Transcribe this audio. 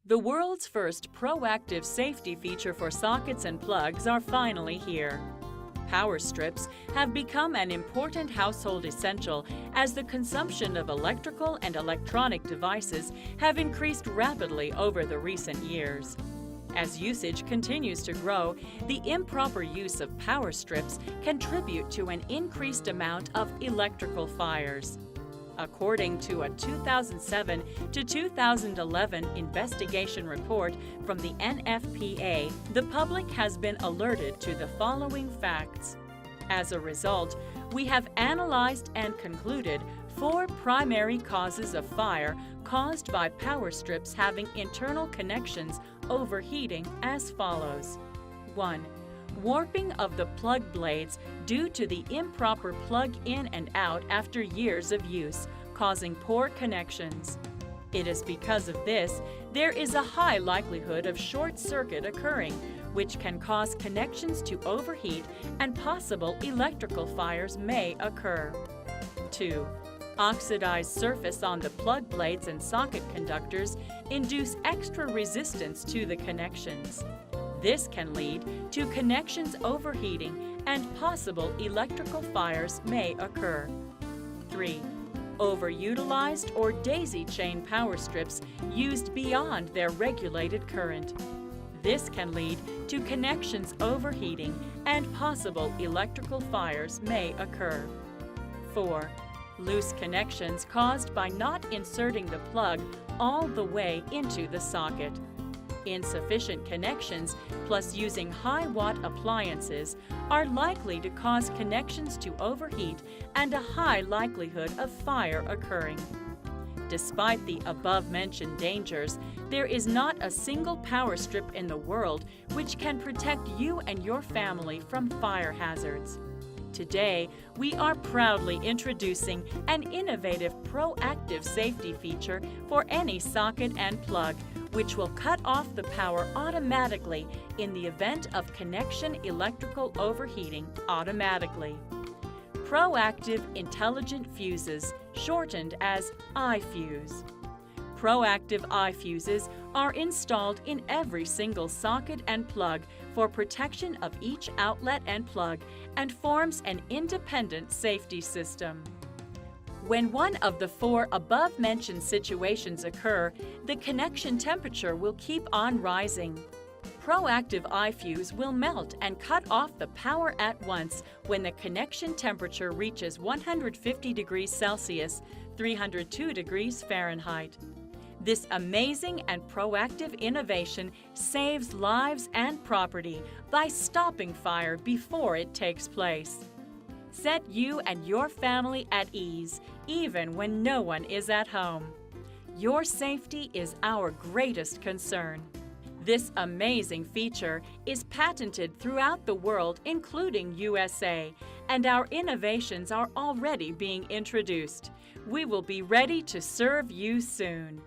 The world's first proactive safety feature for sockets and plugs are finally here. Power strips have become an important household essential as the consumption of electrical and electronic devices have increased rapidly over the recent years. As usage continues to grow, the improper use of power strips contribute to an increased amount of electrical fires. According to a 2007 to 2011 investigation report from the NFPA, the public has been alerted to the following facts. As a result, we have analyzed and concluded 4 primary causes of fire caused by power strips having internal connections overheating as follows. 1. Warping of the plug blades due to the improper plug in and out after years of use, causing poor connections. It is because of this, there is a high likelihood of short circuit occurring, which can cause connections to overheat and possible electrical fires may occur. 2. Oxidized surface on the plug blades and socket conductors induce extra resistance to the connections. This can lead to connections overheating and possible electrical fires may occur. 3. Overutilized or daisy chain power strips used beyond their regulated current. This can lead to connections overheating and possible electrical fires may occur. 4. Loose connections caused by not inserting the plug all the way into the socket. Insufficient connections plus using high-watt appliances are likely to cause connections to overheat and a high likelihood of fire occurring. Despite the above-mentioned dangers, there is not a single power strip in the world which can protect you and your family from fire hazards. Today, we are proudly introducing an innovative proactive safety feature for any socket and plug, which will cut off the power automatically in the event of connection electrical overheating automatically. Proactive Intelligent Fuses, shortened as iFuse. Proactive iFuses are installed in every single socket and plug for protection of each outlet and plug and forms an independent safety system. When one of the 4 above-mentioned situations occur, the connection temperature will keep on rising. Proactive iFuse will melt and cut off the power at once when the connection temperature reaches 150 degrees Celsius, 302 degrees Fahrenheit. This amazing and proactive innovation saves lives and property by stopping fire before it takes place. Set you and your family at ease, even when no one is at home. Your safety is our greatest concern. This amazing feature is patented throughout the world, including USA, and our innovations are already being introduced. We will be ready to serve you soon.